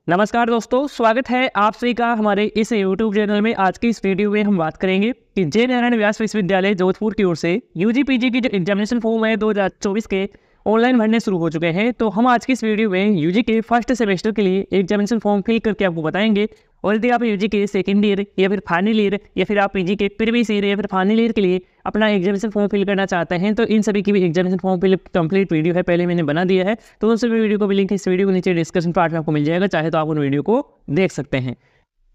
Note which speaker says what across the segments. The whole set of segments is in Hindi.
Speaker 1: नमस्कार दोस्तों, स्वागत है आप सभी का हमारे इस YouTube चैनल में। आज की इस वीडियो में हम बात करेंगे कि जय नारायण व्यास विश्वविद्यालय जोधपुर की ओर से यूजी पीजी की जो एग्जामिनेशन फॉर्म है 2024 के ऑनलाइन भरने शुरू हो चुके हैं। तो हम आज की इस वीडियो में यूजी के फर्स्ट सेमेस्टर के लिए एग्जामिनेशन फॉर्म फिल करके आपको बताएंगे। और यदि आप यूजी के सेकेंड ईयर या फिर फाइनल ईयर या फिर आप पीजी के प्रीवियस ईयर या फिर फाइनल ईयर के लिए अपना एग्जामिनेशन फॉर्म फिल करना चाहते हैं तो इन सभी की भी examination form fill complete video है, पहले मैंने बना दिया है। तो उन सभी वीडियो को भी लिंक इस वीडियो के नीचे डिस्क्रिप्शन पार्ट में आपको मिल जाएगा, चाहे तो आप उन वीडियो को देख सकते हैं।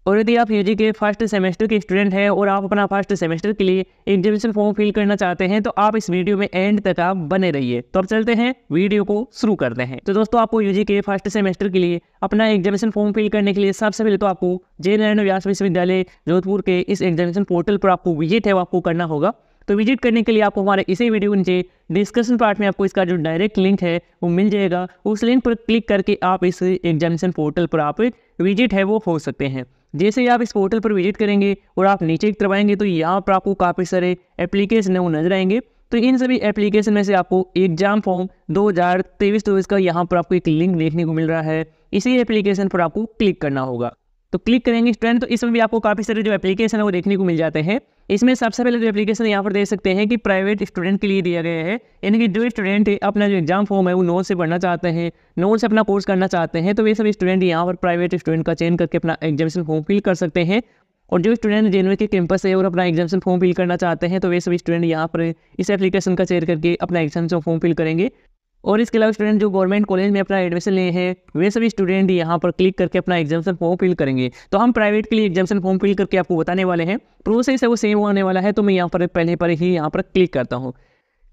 Speaker 1: और यदि आप यूजी के फर्स्ट सेमेस्टर के स्टूडेंट हैं और आप अपना फर्स्ट सेमेस्टर के लिए एग्जामिनेशन फॉर्म फिल करना चाहते हैं तो आप इस वीडियो में एंड तक आप बने रहिए। तो अब चलते हैं वीडियो को शुरू करते हैं। तो दोस्तों, आपको यूजी के फर्स्ट सेमेस्टर के लिए अपना एग्जामिनेशन फॉर्म फिल करने के लिए सबसे पहले तो आपको जय नारायण व्यास विश्वविद्यालय जोधपुर के इस एग्जामिनेशन पोर्टल पर आपको विजिट है वो आपको करना होगा। तो विजिट करने के लिए आपको हमारे इसी वीडियो के नीचे डिस्क्रिप्शन पार्ट में आपको इसका जो डायरेक्ट लिंक है वो मिल जाएगा। उस लिंक पर क्लिक करके आप इस एग्जामिनेशन पोर्टल पर आप विजिट है वो हो सकते हैं। जैसे ही आप इस पोर्टल पर विजिट करेंगे और आप नीचे की तरफ आएंगे तो यहाँ पर आपको काफ़ी सारे एप्लीकेशन है वो नजर आएंगे। तो इन सभी एप्लीकेशन में से आपको एग्जाम फॉर्म 2023-24 का यहाँ पर आपको एक लिंक देखने को मिल रहा है। इसी एप्लीकेशन पर आपको क्लिक करना होगा। तो क्लिक करेंगे स्टूडेंट तो इसमें भी आपको काफ़ी सारे जो एप्लीकेशन है वो देखने को मिल जाते हैं। इसमें सबसे पहले जो एप्लीकेशन यहाँ पर देख सकते हैं कि प्राइवेट स्टूडेंट के लिए दिया गया है, यानी कि जो स्टूडेंट अपना जो एग्जाम फॉर्म है वो नोट से पढ़ना चाहते हैं, नोट से अपना कोर्स करना चाहते हैं, तो वे सभी स्टूडेंट यहाँ पर प्राइवेट स्टूडेंट का चयन करके अपना एग्जामिनेशन फॉर्म फिल कर सकते हैं। और जो स्टूडेंट जेएनयू के कैंपस है और अपना एग्जामिनेशन फॉर्म फिल करना चाहते हैं तो वे सभी स्टूडेंट यहाँ पर इस एप्लीकेशन का चयन करके अपना एग्जामिनेशन फॉर्म फिल करेंगे। और इसके अलावा स्टूडेंट जो गवर्नमेंट कॉलेज में अपना एडमिशन लिए हैं वे सभी स्टूडेंट यहाँ पर क्लिक करके अपना एग्जामिनेशन फॉर्म फिल करेंगे। तो हम प्राइवेट के लिए एग्जामिनेशन फॉर्म फिल करके आपको बताने वाले हैं, प्रोसेस है वो सेम होने वाला है। तो मैं यहाँ पर पहले पर ही यहाँ पर क्लिक करता हूँ।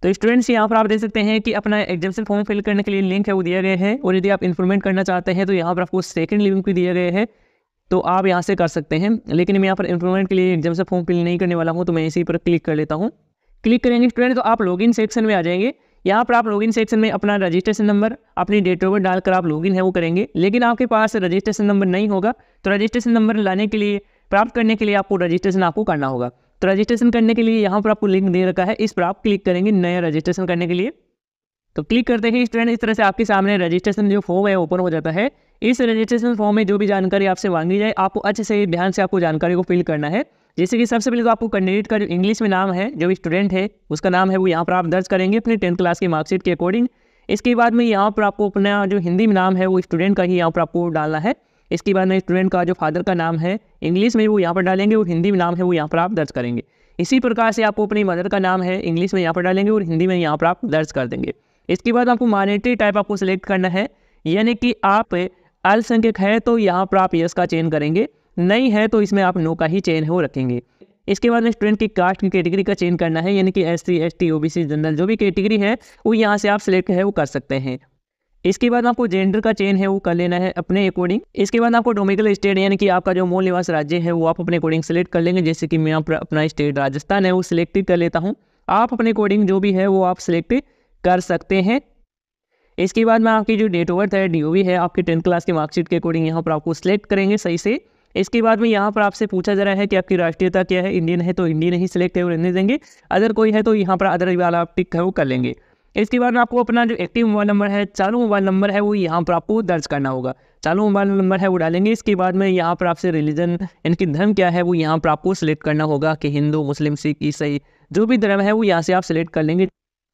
Speaker 1: तो स्टूडेंट्स यहाँ पर आप देख सकते हैं कि अपना एग्जामिनेशन फॉर्म फिल करने के लिए लिंक है वो दिया गया है। और यदि आप इन्फॉर्मेट करना चाहते हैं तो यहाँ पर आपको सेकंड लिंक भी दिया गया है, तो आप यहाँ से कर सकते हैं। लेकिन मैं यहाँ पर इन्फॉर्मेट के लिए एग्जामिनेशन फॉर्म फिल नहीं करने वाला हूँ, तो मैं इसी पर क्लिक कर लेता हूँ। क्लिक करेंगे स्टूडेंट तो आप लॉगिन सेक्शन में आ जाएंगे। यहाँ पर आप लॉगिन सेक्शन में अपना रजिस्ट्रेशन नंबर, अपनी डेट ऑफ बर्थ डालकर आप लॉगिन है वो करेंगे। लेकिन आपके पास रजिस्ट्रेशन नंबर नहीं होगा तो रजिस्ट्रेशन नंबर लाने के लिए, प्राप्त करने के लिए आपको रजिस्ट्रेशन आपको करना होगा। तो रजिस्ट्रेशन करने के लिए यहाँ पर आपको लिंक दे रखा है, इस पर आप क्लिक करेंगे नया रजिस्ट्रेशन करने के लिए। तो क्लिक करते ही स्टूडेंट इस तरह से आपके सामने रजिस्ट्रेशन जो फॉर्म है ओपन हो जाता है। इस रजिस्ट्रेशन फॉर्म में जो भी जानकारी आपसे मांगी जाए आपको अच्छे से ध्यान से आपको जानकारी को फिल करना है। जैसे कि सबसे पहले तो आपको कैंडिडेट का जो इंग्लिश में नाम है, जो भी स्टूडेंट है उसका नाम है वो यहाँ पर आप दर्ज करेंगे अपने 10th क्लास की मार्कशीट के अकॉर्डिंग। इसके बाद में यहाँ पर आपको अपना जो हिंदी में नाम है वो स्टूडेंट का ही यहाँ पर आपको डालना है। इसके बाद में स्टूडेंट का जो फादर का नाम है इंग्लिश में वो यहाँ पर डालेंगे और हिंदी में नाम है वो यहाँ पर आप दर्ज करेंगे। इसी प्रकार से आपको अपनी मदर का नाम है इंग्लिश में यहाँ पर डालेंगे और हिंदी में यहाँ पर आप दर्ज कर देंगे। इसके बाद आपको माइनॉरिटी टाइप आपको सिलेक्ट करना है, यानी कि आप अल्पसंख्यक है तो यहाँ पर आप यस का चयन करेंगे, नहीं है तो इसमें आप नो का ही चयन हो रखेंगे। इसके बाद में स्टूडेंट की कास्ट की कैटेगरी का चयन करना है, यानी कि SC ST OBC जनरल जो भी कैटेगरी है वो यहाँ से आप सिलेक्ट है वो कर सकते हैं। इसके बाद आपको जेंडर का चयन है वो कर लेना है अपने अकॉर्डिंग। इसके बाद आपको डोमिसाइल स्टेट यानी कि आपका जो मूल निवास राज्य है वो आप अपने अकॉर्डिंग सेलेक्ट कर लेंगे। जैसे कि मैं अपना स्टेट राजस्थान है वो सिलेक्ट कर लेता हूँ, आप अपने अकॉर्डिंग जो भी है वो आप सिलेक्ट कर सकते हैं। इसके बाद में आपकी जो डेट ऑफ बर्थ है DOB है आपके 10th क्लास की मार्कशीट के अकॉर्डिंग यहाँ पर आपको सिलेक्ट करेंगे सही से। इसके बाद में यहाँ पर आपसे पूछा जा रहा है कि आपकी राष्ट्रीयता क्या है, इंडियन है तो इंडियन ही सिलेक्ट है और रहने देंगे, अदर कोई है तो यहाँ पर अदर वाला आप टिक है वो कर लेंगे। इसके बाद में आपको अपना जो एक्टिव मोबाइल नंबर है, चालू मोबाइल नंबर है वो यहाँ पर आपको दर्ज करना होगा। चालू मोबाइल नंबर है वो डालेंगे। इसके बाद में यहाँ पर आपसे रिलीजन यानी कि धर्म क्या है वो यहाँ पर आपको सिलेक्ट करना होगा कि हिंदू, मुस्लिम, सिख, ईसाई जो भी धर्म है वो यहाँ से आप सिलेक्ट कर लेंगे।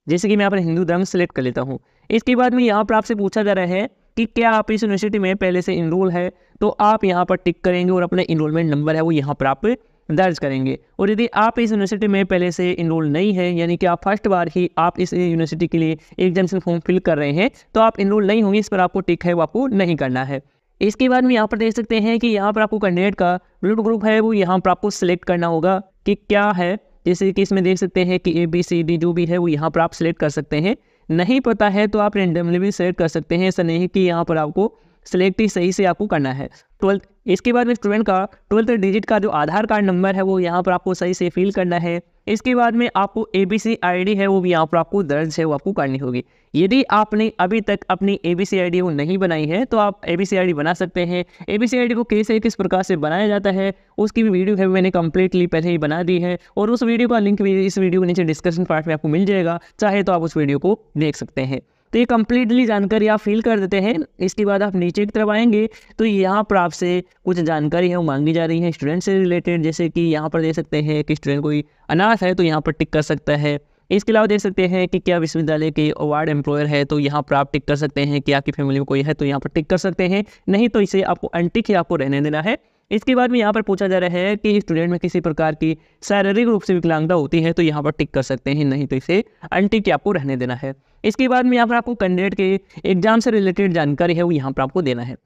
Speaker 1: जैसे कि मैं अपने हिंदू धर्म सेलेक्ट कर लेता हूँ। इसके बाद में यहाँ पर आपसे पूछा जा रहा है कि क्या आप इस यूनिवर्सिटी में पहले से इनरोल है, तो आप यहाँ पर टिक करेंगे और अपने इनरोलमेंट नंबर है वो यहाँ पर आप दर्ज करेंगे। और यदि आप इस यूनिवर्सिटी में पहले से इनरोल नहीं है, यानी कि आप फर्स्ट बार ही आप इस यूनिवर्सिटी के लिए एग्जामिनेशन फॉर्म फिल कर रहे हैं तो आप इनरोल नहीं होंगे, इस पर आपको टिक है वो आपको नहीं करना है। इसके बाद में यहाँ पर देख सकते हैं कि यहाँ पर आपको कैंडिडेट का ब्लड ग्रुप है वो यहाँ पर आपको सिलेक्ट करना होगा कि क्या है। जैसे कि इसमें देख सकते हैं कि ABCD जो भी है वो यहाँ पर आप सिलेक्ट कर सकते हैं। नहीं पता है तो आप रेंडमली भी सिलेक्ट कर सकते हैं, ऐसा नहीं कि यहाँ पर आपको सिलेक्ट ही सही से आपको करना है। 12th इसके बाद में स्टूडेंट का 12th डिजिट का जो आधार कार्ड नंबर है वो यहाँ पर आपको सही से फिल करना है। इसके बाद में आपको ABC ID है वो भी यहाँ पर आपको दर्ज है वो आपको करनी होगी। यदि आपने अभी तक अपनी ABC ID वो नहीं बनाई है तो आप ABC ID बना सकते हैं। ABC ID को कैसे किस प्रकार से बनाया जाता है उसकी भी वीडियो है मैंने कंप्लीटली पहले ही बना दी है, और उस वीडियो का लिंक भी इस वीडियो के नीचे डिस्क्रिप्शन पार्ट में आपको मिल जाएगा, चाहे तो आप उस वीडियो को देख सकते हैं। तो ये कंप्लीटली जानकारी आप फिल कर देते हैं। इसके बाद आप नीचे की तरफ आएंगे तो यहाँ पर आपसे कुछ जानकारी है वो मांगी जा रही है स्टूडेंट से रिलेटेड, जैसे कि यहाँ पर देख सकते हैं कि स्टूडेंट कोई अनाथ है तो यहाँ पर टिक कर सकता है। इसके अलावा देख सकते हैं कि क्या विश्वविद्यालय के अवार्ड एम्प्लॉयर है तो यहाँ पर आप टिक कर सकते हैं, कि आपकी फैमिली में कोई है तो यहाँ पर टिक कर सकते हैं, नहीं तो इसे आपको अनटिक ही आपको रहने देना है। इसके बाद में यहाँ पर पूछा जा रहा है कि स्टूडेंट में किसी प्रकार की शारीरिक रूप से विकलांगता होती है तो यहाँ पर टिक कर सकते हैं, नहीं तो इसे अनटिक आपको रहने देना है। इसके बाद में यहाँ पर आपको कैंडिडेट के एग्जाम से रिलेटेड जानकारी है वो यहाँ पर आपको देना है।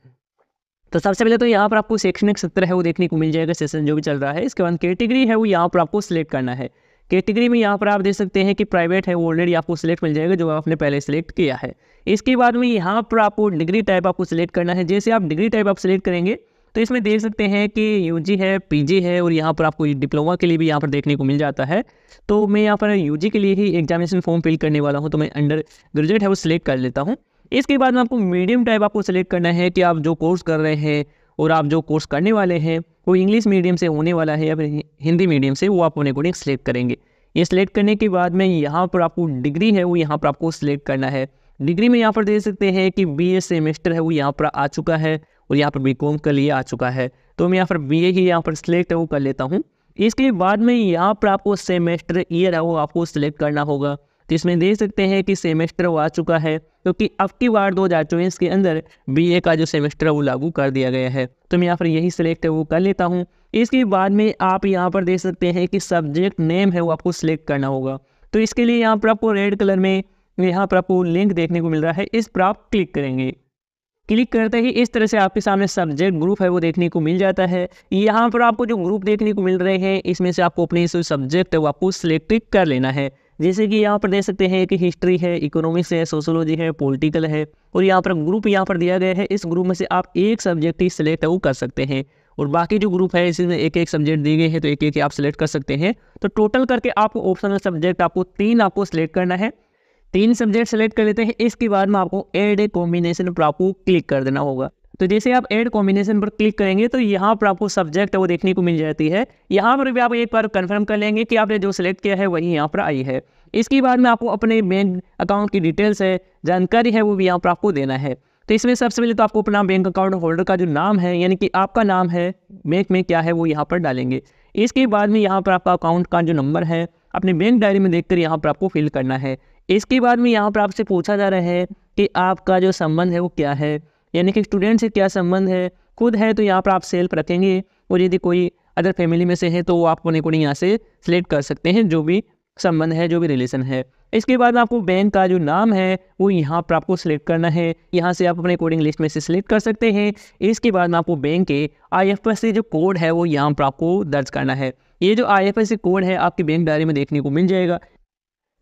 Speaker 1: तो सबसे पहले तो यहाँ पर आपको शैक्षणिक सत्र है वो देखने को मिल जाएगा, सेशन जो भी चल रहा है। इसके बाद कैटेगरी है वो यहाँ पर आपको सिलेक्ट करना है। कैटेगरी में यहाँ पर आप देख सकते हैं कि प्राइवेट है वो ऑलरेडी आपको सिलेक्ट मिल जाएगा जो आपने पहले सिलेक्ट किया है। इसके बाद में यहाँ पर आपको डिग्री टाइप आपको सिलेक्ट करना है। जैसे आप डिग्री टाइप आप सिलेक्ट करेंगे तो इसमें देख सकते हैं कि यूजी है, पीजी है, और यहाँ पर आपको डिप्लोमा के लिए भी यहाँ पर देखने को मिल जाता है। तो मैं यहाँ पर यूजी के लिए ही एग्जामिनेशन फॉर्म फिल करने वाला हूँ, तो मैं अंडर ग्रेजुएट है वो सिलेक्ट कर लेता हूँ। इसके बाद में आपको मीडियम टाइप आपको सिलेक्ट करना है कि आप जो कोर्स कर रहे हैं और आप जो कोर्स करने वाले हैं वो इंग्लिश मीडियम से होने वाला है या फिर हिंदी मीडियम से, वो आप अपने अकॉर्डिंग सिलेक्ट करेंगे। ये सिलेक्ट करने के बाद में यहाँ पर आपको डिग्री है वो यहाँ पर आपको सिलेक्ट करना है। डिग्री में यहाँ पर देख सकते हैं कि BA सेमेस्टर है वो यहाँ पर आ चुका है और यहाँ पर BCom के लिए आ चुका है, तो मैं यहाँ पर BA ही यहाँ पर सिलेक्ट है वो कर लेता हूँ। इसके बाद में यहाँ पर आपको सेमेस्टर ईयर है वो आपको सिलेक्ट करना होगा। तो इसमें देख सकते हैं कि सेमेस्टर वो आ चुका है, क्योंकि अब की बार 2024 के अंदर BA का जो सेमेस्टर है वो लागू कर दिया गया है, तो मैं यहाँ पर यही सिलेक्ट है वो कर लेता हूँ। इसके बाद में आप यहाँ पर देख सकते हैं कि सब्जेक्ट नेम है वो आपको सिलेक्ट करना होगा। तो इसके लिए यहाँ पर आपको रेड कलर में यहाँ पर आपको लिंक देखने को मिल रहा है, इस पर आप क्लिक करेंगे। क्लिक करते ही इस तरह से आपके सामने सब्जेक्ट ग्रुप है वो देखने को मिल जाता है। यहाँ पर आपको जो ग्रुप देखने को मिल रहे हैं इसमें से आपको अपने जो सब्जेक्ट है वो आपको सिलेक्ट कर लेना है। जैसे कि यहाँ पर देख सकते हैं कि हिस्ट्री है, इकोनॉमिक्स है, सोशोलॉजी है, पॉलिटिकल है, और यहाँ पर ग्रुप यहाँ पर दिया गया है। इस ग्रुप में से आप एक सब्जेक्ट ही सिलेक्ट है वो कर सकते हैं, और बाकी जो ग्रुप है इसमें एक एक सब्जेक्ट दिए गए हैं तो एक एक आप सिलेक्ट कर सकते हैं। तो टोटल करके आपको ऑप्शनल सब्जेक्ट आपको 3 आपको सिलेक्ट करना है। 3 सब्जेक्ट सेलेक्ट कर लेते हैं। इसके बाद में आपको ऐड ए कॉम्बिनेशन पर आपको क्लिक कर देना होगा। तो जैसे आप ऐड कॉम्बिनेशन पर क्लिक करेंगे तो यहाँ पर आपको सब्जेक्ट है वो देखने को मिल जाती है। यहाँ पर भी आप एक बार कंफर्म कर लेंगे कि आपने जो सिलेक्ट किया है वही यहाँ पर आई है। इसके बाद में आपको अपने बैंक अकाउंट की डिटेल्स है, जानकारी है, वो भी यहाँ पर आपको देना है। तो इसमें सबसे पहले तो आपको अपना बैंक अकाउंट होल्डर का जो नाम है, यानी कि आपका नाम है बैंक में क्या है वो यहाँ पर डालेंगे। इसके बाद में यहाँ पर आपका अकाउंट का जो नंबर है अपने बैंक डायरी में देखकर यहाँ पर आपको फिल करना है। इसके बाद में यहाँ पर आपसे पूछा जा रहा है कि आपका जो संबंध है वो क्या है, यानी कि स्टूडेंट से क्या संबंध है। खुद है तो यहाँ पर आप सेल्फ रखेंगे, और यदि कोई अदर फैमिली में से है तो वो आप अपने को यहाँ से सिलेक्ट कर सकते हैं, जो भी संबंध है, जो भी रिलेशन है। इसके बाद आपको बैंक का जो नाम है वो यहाँ पर आपको सिलेक्ट करना है। यहाँ से आप अपने कोडिंग लिस्ट में से सिलेक्ट कर सकते हैं। इसके बाद में आपको बैंक के IFSC जो कोड है वो यहाँ पर आपको दर्ज करना है। ये जो IFSC कोड है आपके बैंक डायरी में देखने को मिल जाएगा।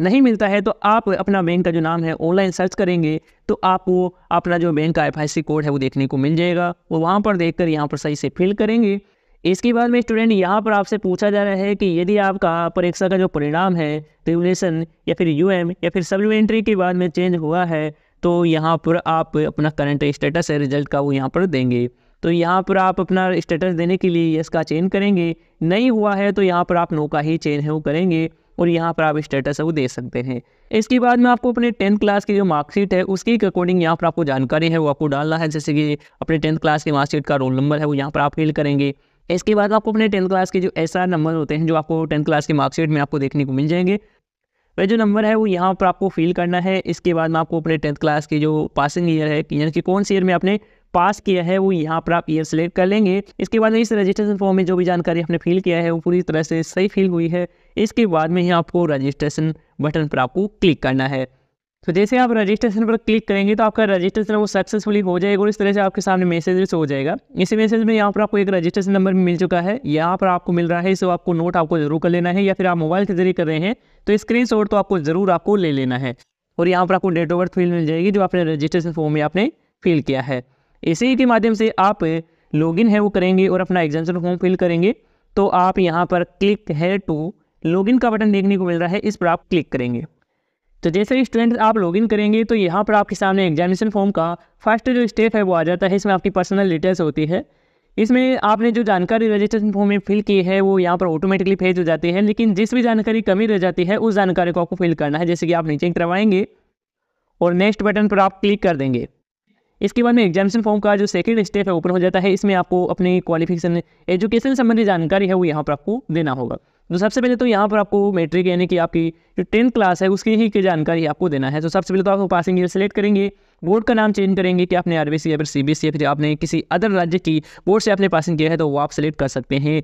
Speaker 1: नहीं मिलता है तो आप अपना बैंक का जो नाम है ऑनलाइन सर्च करेंगे तो आपको अपना जो बैंक का IFSC कोड है वो देखने को मिल जाएगा। वो वहाँ पर देखकर यहाँ पर सही से फिल करेंगे। इसके बाद में स्टूडेंट यहाँ पर आपसे पूछा जा रहा है कि यदि आपका परीक्षा का जो परिणाम है ट्रिबुलेशन या फिर UM या फिर सप्लीमेंट्री के बाद में चेंज हुआ है तो यहाँ पर आप अपना करंट स्टेटस है रिजल्ट का वो यहाँ पर देंगे। तो यहाँ पर आप अपना स्टेटस देने के लिए यस का चेंज करेंगे। नहीं हुआ है तो यहाँ पर आप नो का ही चेंज है वो करेंगे, और यहाँ पर आप स्टेटस है वो दे सकते हैं। इसके बाद में आपको अपने 10th क्लास की जो मार्कशीट है उसके अकॉर्डिंग यहाँ पर आपको जानकारी है वो आपको डालना है। जैसे कि अपने 10th क्लास की मार्कशीट का रोल नंबर है वो यहाँ पर आप फिल करेंगे। इसके बाद आपको अपने 10th क्लास के जो SR नंबर होते हैं जो आपको 10th क्लास की मार्कशीट में आपको देखने को मिल जाएंगे, वह जो नंबर है वो यहाँ पर आपको फिल करना है। इसके बाद में आपको अपने 10th क्लास की जो पासिंग ईयर है, यानी कि कौन से ईयर में आपने पास किया है, वो यहाँ पर आप ईयर सेलेक्ट कर लेंगे। इसके बाद में इस रजिस्ट्रेशन फॉर्म में जो भी जानकारी आपने फिल किया है वो पूरी तरह से सही फिल हुई है। इसके बाद में ही आपको रजिस्ट्रेशन बटन पर आपको क्लिक करना है। तो जैसे आप रजिस्ट्रेशन पर क्लिक करेंगे तो आपका रजिस्ट्रेशन वो सक्सेसफुली हो जाएगा, और इस तरह से आपके सामने मैसेज हो जाएगा। इसी मैसेज में यहाँ पर आपको एक रजिस्ट्रेशन नंबर मिल चुका है, यहाँ पर आपको मिल रहा है, इसे आपको नोट आपको जरूर कर लेना है, या फिर आप मोबाइल के जरिए कर रहे हैं तो स्क्रीनशॉट तो आपको जरूर आपको ले लेना है। और यहाँ पर आपको डेट ऑफ बर्थ फिल मिल जाएगी जो आपने रजिस्ट्रेशन फॉर्म में आपने फिल किया है। इसी के माध्यम से आप लॉगिन है वो करेंगे और अपना एग्जामिनेशन फॉर्म फिल करेंगे। तो आप यहाँ पर क्लिक है टू लॉगिन का बटन देखने को मिल रहा है, इस पर आप क्लिक करेंगे। तो जैसे ही स्टूडेंट आप लॉगिन करेंगे तो यहाँ पर आपके सामने एग्जामिनेशन फॉर्म का फर्स्ट जो स्टेप है वो आ जाता है। इसमें आपकी पर्सनल डिटेल्स होती है। इसमें आपने जो जानकारी रजिस्ट्रेशन फॉर्म में फिल की है वो यहाँ पर ऑटोमेटिकली फेज हो जाती है, लेकिन जिस भी जानकारी कमी रह जाती है उस जानकारी को आपको फिल करना है। जैसे कि आप नीचे करवाएंगे और नेक्स्ट बटन पर आप क्लिक कर देंगे। इसके बाद में एग्जामिनेशन फॉर्म का जो सेकंड स्टेप है ओपन हो जाता है। इसमें आपको अपनी क्वालिफिकेशन, एजुकेशन संबंधी जानकारी है वो यहाँ पर आपको देना होगा। तो सबसे पहले तो यहाँ पर आपको मैट्रिक यानी कि आपकी जो 10th क्लास है उसकी ही की जानकारी आपको देना है। तो सबसे पहले तो आपको पासिंग ईयर सेलेक्ट करेंगे, बोर्ड का नाम चेंज करेंगे कि आपने आरबीसी या फिर सीबीएसई या फिर आपने किसी अदर राज्य की बोर्ड से आपने पासिंग किया है तो वो आप सेलेक्ट कर सकते हैं।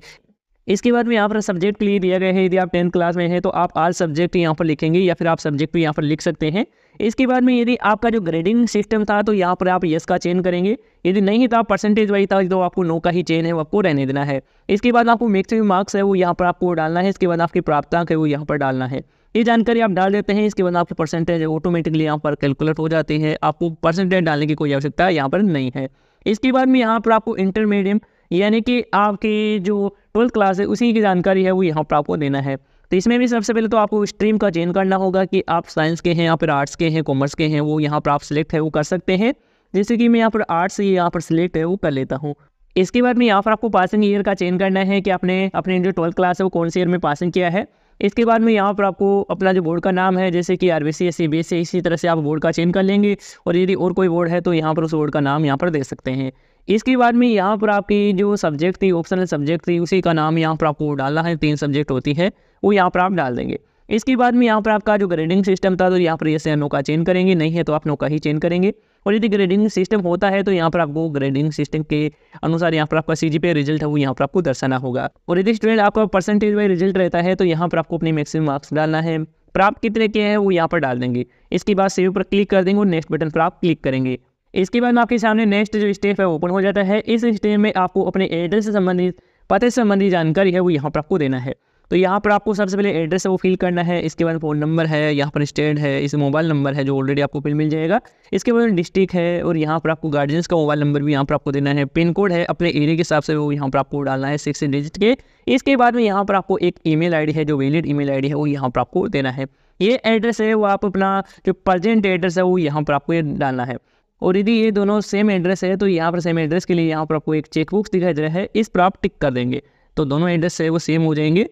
Speaker 1: इसके बाद में यहाँ पर सब्जेक्ट के लिए दिया गया है, यदि आप 10th क्लास में है तो आप आल सब्जेक्ट यहाँ पर लिखेंगे या फिर आप सब्जेक्ट भी यहाँ पर लिख सकते हैं। इसके बाद में यदि आपका जो ग्रेडिंग सिस्टम था तो यहाँ पर आप यस का चयन करेंगे, यदि नहीं था परसेंटेज वाइज था तो आपको नो का ही चयन है वो आपको रहने देना है। इसके बाद आपको मैक्सिमम मार्क्स है वो यहाँ पर आपको डालना है। इसके बाद आपकी प्राप्तांक है वो यहाँ पर डालना है। ये जानकारी आप डाल देते हैं, इसके बाद आपकी परसेंटेज ऑटोमेटिकली यहाँ पर कैलकुलेट हो जाती है। आपको परसेंटेज डालने की कोई आवश्यकता यहाँ पर नहीं है। इसके बाद में यहाँ पर आपको इंटरमीडिएट यानी कि आपकी जो 12th क्लास है उसी की जानकारी है वो यहाँ पर आपको देना है। तो इसमें भी सबसे पहले तो आपको स्ट्रीम का चयन करना होगा कि आप साइंस के हैं या फिर आर्ट्स के हैं, कॉमर्स के हैं, वो यहाँ पर आप सिलेक्ट है वो कर सकते हैं। जैसे कि मैं यहाँ पर आर्ट्स यहाँ पर सिलेक्ट है वो कर लेता हूँ। इसके बाद में यहाँ पर आपको पासिंग ईयर का चयन करना है कि आपने अपने जो 12th क्लास है वो कौन से ईयर में पासिंग किया है। इसके बाद में यहाँ पर आपको अपना जो बोर्ड का नाम है जैसे कि आरबीसी या सीबीएसई, इसी तरह से आप बोर्ड का चयन कर लेंगे और यदि और कोई बोर्ड है तो यहाँ पर उस बोर्ड का नाम यहाँ पर दे सकते हैं। इसके बाद में यहाँ पर आपकी जो सब्जेक्ट थी, ऑप्शनल सब्जेक्ट थी, उसी का नाम यहाँ पर आपको डालना है। 3 सब्जेक्ट होती है वो यहाँ पर आप डाल देंगे। इसके बाद में यहाँ पर आपका जो ग्रेडिंग सिस्टम था तो यहाँ पर यस या नो का चयन करेंगे, नहीं है तो आप नो का ही चयन करेंगे। और यदि ग्रेडिंग सिस्टम होता है तो यहाँ पर आपको ग्रेडिंग सिस्टम के अनुसार यहाँ पर आपका सीजीपीए रिजल्ट है वो यहाँ पर आपको दर्शाना होगा। और यदि स्टूडेंट आपका परसेंटेज वाइज रिजल्ट रहता है तो यहाँ पर आपको अपने मैक्सिमम मार्क्स डालना है। प्राप्त कितने के हैं वो यहाँ पर डाल देंगे। इसके बाद सेव पर क्लिक कर देंगे और नेक्स्ट बटन पर आप क्लिक करेंगे। इसके बाद में आपके सामने नेक्स्ट जो स्टेप है ओपन हो जाता है। इस स्टेप में आपको अपने एड्रेस से संबंधित, पते से संबंधित जानकारी है वो यहाँ पर आपको देना है। तो यहाँ पर आपको सबसे पहले एड्रेस है वो फिल करना है। इसके बाद फ़ोन नंबर है, यहाँ पर स्टेट है, इस मोबाइल नंबर है जो ऑलरेडी आपको फिल मिल जाएगा। इसके बाद डिस्ट्रिक्ट है और यहाँ पर आपको गार्जियंस का मोबाइल नंबर भी यहाँ पर आपको देना है। पिन कोड है अपने एरिया के हिसाब से वो यहाँ पर आपको डालना है 6 डिजिट के। इसके बाद में यहाँ पर आपको एक ईमेल आईडी है जो वैलिड ईमेल आईडी है वो यहाँ पर आपको देना है। ये एड्रेस है वो आप अपना जो प्रेजेंट एड्रेस है वो यहाँ पर आपको ये डालना है। और यदि ये दोनों सेम एड्रेस है तो यहाँ पर सेम एड्रेस के लिए यहाँ पर आपको एक चेकबॉक्स दिखाई दे रहा है, इस पर आप टिक कर देंगे तो दोनों एड्रेस है वो सेम हो जाएंगे।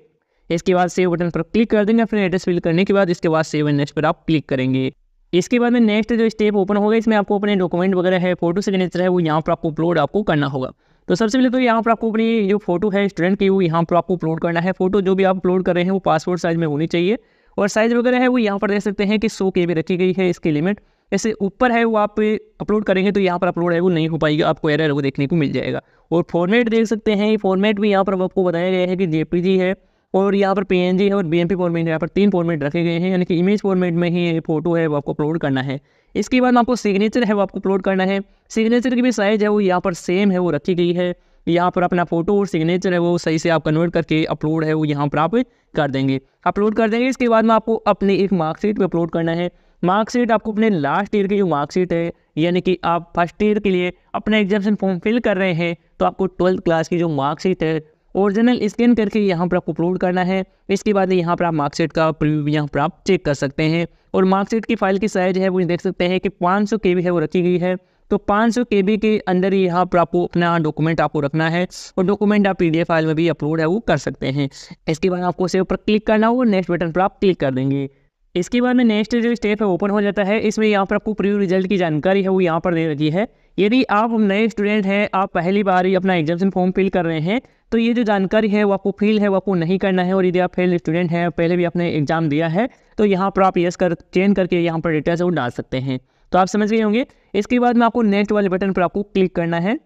Speaker 1: इसके बाद सेव बटन पर क्लिक कर देंगे अपने एड्रेस फिल करने के बाद। इसके बाद सेव एंड नेक्स्ट पर आप क्लिक करेंगे। इसके बाद में नेक्स्ट जो स्टेप ओपन होगा इसमें आपको अपने डॉक्यूमेंट वगैरह है, फोटो सिग्नेचर है वो यहाँ पर आपको अपलोड आपको करना होगा। तो सबसे पहले तो यहाँ पर आपको अपनी जो फोटो है स्टूडेंट की वो यहाँ पर आपको अपलोड करना है। फोटो जो भी आप अपलोड कर रहे हैं वो पासपोर्ट साइज में होनी चाहिए और साइज़ वगैरह है वो यहाँ पर देख सकते हैं कि 100 KB रखी गई है इसकी लिमिट। ऐसे ऊपर है वो आप अपलोड करेंगे तो यहाँ पर अपलोड है वो नहीं हो पाएगा, आपको एरर वो देखने को मिल जाएगा। और फॉर्मेट देख सकते हैं, फॉर्मेट भी यहाँ पर आपको बताया गया है कि जेपीजी है और यहाँ पर पीएनजी है और बीएमपी फॉर्मेट, यहाँ पर 3 फॉर्मेट रखे गए हैं, यानी कि इमेज फॉर्मेट में ही ये फोटो है वो आपको अपलोड करना है। इसके बाद आपको सिग्नेचर है वो आपको अपलोड करना है। सिग्नेचर की भी साइज़ है वो यहाँ पर सेम है वो रखी गई है। यहाँ पर अपना फोटो और सिग्नेचर है वो सही से आप कन्वर्ट करके अपलोड है वो यहाँ पर आप कर देंगे, अपलोड कर देंगे। इसके बाद में आपको अपनी एक मार्कशीट पे अपलोड करना है। मार्कशीट आपको अपने लास्ट ईयर की जो मार्कशीट है, यानी कि आप फर्स्ट ईयर के लिए अपना एग्जामिनेशन फॉर्म फिल कर रहे हैं तो आपको 12th क्लास की जो मार्कशीट है ओरिजिनल स्कैन करके यहाँ पर आपको अपलोड करना है। इसके बाद यहाँ पर आप मार्कशीट का प्रीव्यू यहाँ पर आप चेक कर सकते हैं। और मार्कशीट की फाइल की साइज है वो देख सकते हैं कि 500 KB है वो रखी गई है। तो 500 KB के अंदर ही यहाँ पर आपको अपना डॉक्यूमेंट आपको रखना है और डॉक्यूमेंट आप PDF फाइल में भी अपलोड है वो कर सकते हैं। इसके बाद आपको सेव पर क्लिक करना हो और नेक्स्ट बटन पर आप क्लिक कर देंगे। इसके बाद में नेक्स्ट जो स्टेप है ओपन हो जाता है। इसमें यहाँ पर आपको प्रीव्यू रिजल्ट की जानकारी है वो यहाँ पर दे रखी है। यदि आप नए स्टूडेंट हैं, आप पहली बार ही अपना एग्जामिनेशन फॉर्म फिल कर रहे हैं तो ये जो जानकारी है वो आपको फिल है वो आपको नहीं करना है। और यदि आप फेल स्टूडेंट हैं, पहले भी आपने एग्जाम दिया है तो यहाँ पर आप यस कर चेंज करके यहाँ पर डिटेल्स वो डाल सकते हैं। तो आप समझ गए होंगे। इसके बाद में आपको नेक्स्ट वाले बटन पर आपको क्लिक करना है।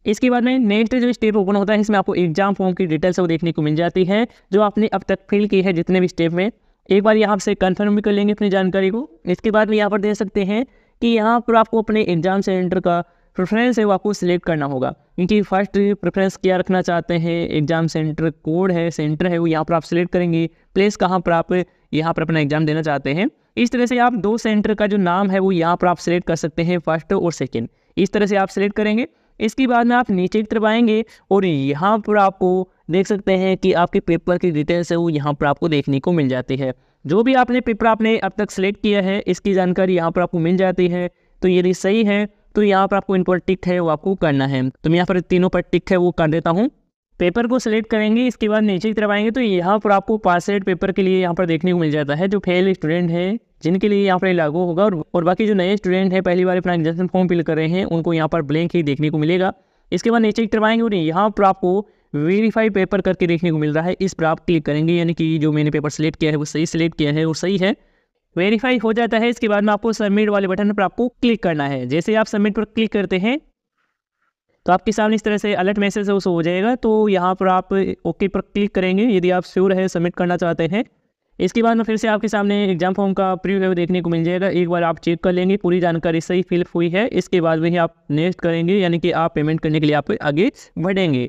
Speaker 1: इसके बाद में नेक्स्ट जो स्टेप ओपन होता है इसमें आपको एग्जाम फॉर्म की डिटेल्स वो देखने को मिल जाती है जो आपने अब तक फिल की है जितने भी स्टेप में। एक बार यहाँ से कंफर्म भी कर लेंगे अपनी जानकारी को। इसके बाद में यहाँ पर देख सकते हैं कि यहाँ पर आपको अपने एग्जाम सेंटर का प्रेफरेंस है वो आपको सिलेक्ट करना होगा, क्योंकि फर्स्ट प्रेफरेंस क्या रखना चाहते हैं। एग्जाम सेंटर कोड है, सेंटर है वो यहाँ पर आप सिलेक्ट करेंगे। प्लेस कहाँ पर आप यहाँ पर अपना एग्जाम देना चाहते हैं। इस तरह से आप 2 सेंटर का जो नाम है वो यहाँ पर आप सिलेक्ट कर सकते हैं, फर्स्ट और सेकेंड। इस तरह से आप सिलेक्ट करेंगे। इसके बाद में आप नीचे की तरफ आएंगे और यहाँ पर आपको देख सकते हैं कि आपके पेपर की डिटेल्स है वो यहाँ पर आपको देखने को मिल जाती है। जो भी आपने पेपर आपने अब तक सिलेक्ट किया है इसकी जानकारी यहाँ पर आपको मिल जाती है। तो यदि सही है तो यहाँ पर आपको इन पर टिक है वो आपको करना है। तो मैं यहाँ पर तीनों पर टिक है वो कर देता हूँ। पेपर को सिलेक्ट करेंगे, इसके बाद नीचे की तरफ आएंगे तो यहाँ पर आपको पास रेट पेपर के लिए यहाँ पर देखने को मिल जाता है। जो फेल स्टूडेंट है जिनके लिए यहाँ पर लागू होगा, और बाकी जो नए स्टूडेंट हैं पहली बार अपना एग्जामिनेशन फॉर्म फिल कर रहे हैं उनको यहाँ पर ब्लैंक ही देखने को मिलेगा। इसके बाद नीचे की तरफ आएंगे और यहाँ पर आपको वेरीफाई पेपर करके देखने को मिल रहा है। इस पर आप क्लिक करेंगे, यानी कि जो मैंने पेपर सिलेक्ट किया है वो सही सिलेक्ट किया है और सही है, वेरीफाई हो जाता है। इसके बाद में आपको सबमिट वाले बटन पर आपको क्लिक करना है। जैसे आप सबमिट पर क्लिक करते हैं तो आपके सामने इस तरह से अलर्ट मैसेज है हो जाएगा। तो यहाँ पर आप ओके पर क्लिक करेंगे यदि आप श्योर है सबमिट करना चाहते हैं। इसके बाद में फिर से आपके सामने एग्जाम फॉर्म का प्रीव्यू देखने को मिल जाएगा। एक बार आप चेक कर लेंगे पूरी जानकारी सही फिलअप हुई है, इसके बाद वही आप नेक्स्ट करेंगे, यानी कि आप पेमेंट करने के लिए आप आगे बढ़ेंगे।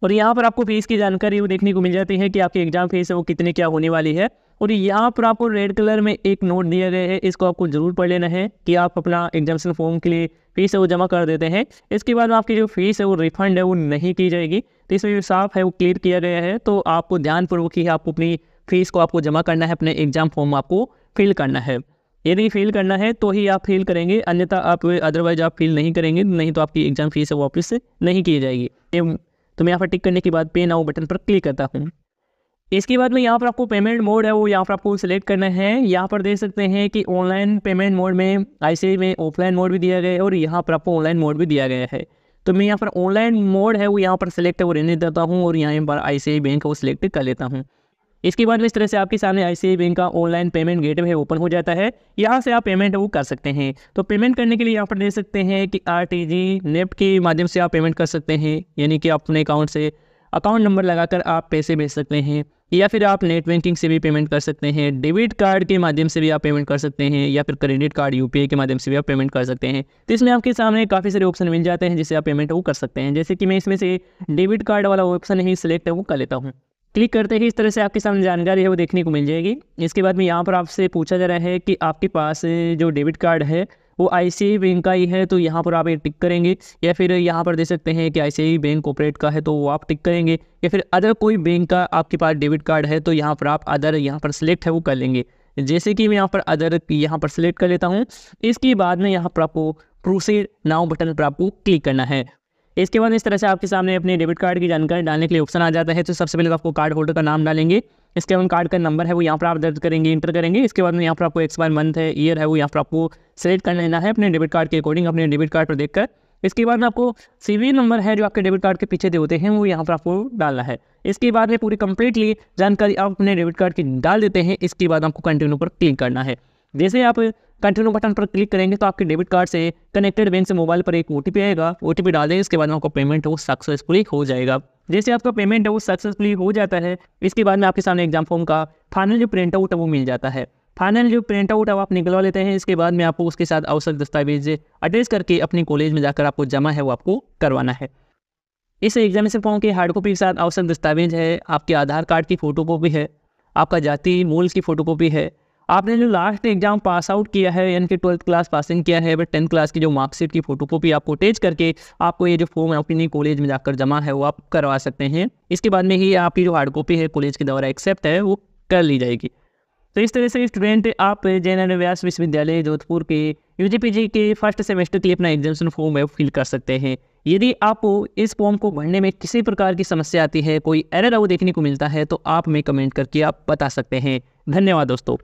Speaker 1: और यहाँ पर आपको फीस की जानकारी वो देखने को मिल जाती है कि आपकी एग्जाम फीस है वो कितने क्या होने वाली है। और यहाँ पर आपको रेड कलर में एक नोट दिया गया है, इसको आपको जरूर पढ़ लेना है कि आप अपना एग्जामिनेशन फॉर्म के लिए फीस है वो जमा कर देते हैं। इसके बाद आपकी जो फीस है वो रिफंड है वो नहीं की जाएगी। तो इसमें जो साफ है वो क्लियर किया गया है। तो आपको ध्यानपूर्वक ही आपको अपनी फीस को आपको जमा करना है, अपने एग्जाम फॉर्म आपको फिल करना है। यदि फिल करना है तो ही आप फिल करेंगे, अन्यथा आप अदरवाइज आप फिल नहीं करेंगे, नहीं तो आपकी एग्जाम फीस है वो वापस नहीं की जाएगी। तो मैं यहाँ पर टिक करने के बाद पे नाउ बटन पर क्लिक करता हूँ। इसके बाद में यहाँ पर आपको पेमेंट मोड है वो यहाँ पर आपको सिलेक्ट करना है। यहाँ पर देख सकते हैं कि ऑनलाइन पेमेंट मोड में ICICI में ऑफलाइन मोड भी दिया गया है और यहाँ पर आपको ऑनलाइन मोड भी दिया गया है। तो मैं यहाँ पर ऑनलाइन मोड है वो यहाँ पर सिलेक्ट है वो रहने देता हूँ और यहाँ पर ICICI बैंक वो सिलेक्ट कर लेता हूँ। इसके बाद में इस तरह से आपके सामने ICICI बैंक का ऑनलाइन पेमेंट गेटवे ओपन हो जाता है। यहाँ से आप पेमेंट वो कर सकते हैं। तो पेमेंट करने के लिए यहाँ पर देख सकते हैं कि RTG नेफ्ट के माध्यम से आप पेमेंट कर सकते हैं, यानी कि अपने अकाउंट से अकाउंट नंबर लगाकर आप पैसे भेज सकते हैं, या फिर आप नेट बैंकिंग से भी पेमेंट कर सकते हैं, डेबिट कार्ड के माध्यम से भी आप पेमेंट कर सकते हैं, या फिर क्रेडिट कार्ड UPI के माध्यम से भी आप पेमेंट कर सकते हैं। तो इसमें आपके सामने काफ़ी सारे ऑप्शन मिल जाते हैं जिससे आप पेमेंट वो कर सकते हैं। जैसे कि मैं इसमें से डेबिट कार्ड वाला ऑप्शन ही सिलेक्ट है वो कर लेता हूँ। क्लिक करते ही इस तरह से आपके सामने जानकारी है वो देखने को मिल जाएगी। इसके बाद में यहाँ पर आपसे पूछा जा रहा है कि आपके पास जो डेबिट कार्ड है वो ICICI बैंक का ही है, तो यहाँ पर आप एक टिक करेंगे, या फिर यहाँ पर देख सकते हैं कि ICICI बैंक कॉर्पोरेट का है तो वो आप टिक करेंगे, या फिर अदर कोई बैंक का आपके पास डेबिट कार्ड है तो यहाँ पर आप अदर यहाँ पर सिलेक्ट है वो कर लेंगे। जैसे कि मैं यहाँ पर अदर यहाँ पर सिलेक्ट कर लेता हूँ। इसके बाद में यहाँ पर आपको प्रोसीड नाउ बटन पर आपको क्लिक करना है। इसके बाद इस तरह से आपके सामने अपने डेबिट कार्ड की जानकारी डालने के लिए ऑप्शन आ जाता है। तो सबसे पहले तो आपको कार्ड होल्डर का नाम डालेंगे, इसके बाद कार्ड का नंबर है वो यहाँ पर आप दर्ज करेंगे, इंटर करेंगे। इसके बाद में यहाँ पर आपको एक्सपायर मंथ है, ईयर है वो यहाँ पर आपको सेलेक्ट कर लेना है अपने डेबिट कार्ड के अकॉर्डिंग, अपने डेबिट कार्ड पर देखकर। इसके बाद में आपको CVV नंबर है जो आपके डेबिट कार्ड के पीछे होते हैं वो यहाँ पर आपको डालना है। इसके बाद में पूरी कंप्लीटली जानकारी आप अपने डेबिट कार्ड की डाल देते हैं। इसके बाद आपको कंटिन्यू पर क्लिक करना है। जैसे आप कंटिन्यू बटन पर क्लिक करेंगे तो आपके डेबिट कार्ड से कनेक्टेड बैंक से मोबाइल पर एक OTP आएगा, OTP डाल देंगे। इसके बाद में आपका पेमेंट वो सक्सेसफुली हो जाएगा। जैसे आपका पेमेंट है वो सक्सेसफुली हो जाता है, इसके बाद में आपके सामने एग्जाम फॉर्म का फाइनल जो प्रिंट आउट है वो मिल जाता है। फाइनल जो प्रिंट आउट है आप निकलवा लेते हैं। इसके बाद में आपको उसके साथ आवश्यक दस्तावेज अटैच करके अपनी कॉलेज में जाकर आपको जमा है वो आपको करवाना है। इस एग्जामिनेशन फॉर्म के हार्ड कॉपी के साथ आवश्यक दस्तावेज है, आपके आधार कार्ड की फ़ोटोकॉपी है, आपका जाति मूल की फ़ोटोकॉपी है, आपने जो लास्ट एग्जाम पास आउट किया है यानी कि 12th क्लास पासिंग किया है, बट 10th क्लास की जो मार्कशीट की फोटोकॉपी आपको अटैच करके आपको ये जो फॉर्म है अपनी कॉलेज में जाकर जमा है वो आप करवा सकते हैं। इसके बाद में ही आपकी जो हार्ड कॉपी है कॉलेज के द्वारा एक्सेप्ट है वो कर ली जाएगी। तो इस तरह से स्टूडेंट आप जयनारायण व्यास विश्वविद्यालय जोधपुर के UGPG के फर्स्ट सेमेस्टर के लिए अपना एग्जामिनेशन फॉर्म है फिल कर सकते हैं। यदि आपको इस फॉर्म को भरने में किसी प्रकार की समस्या आती है, कोई एरर वो देखने को मिलता है, तो आप हमें कमेंट करके आप बता सकते हैं। धन्यवाद दोस्तों।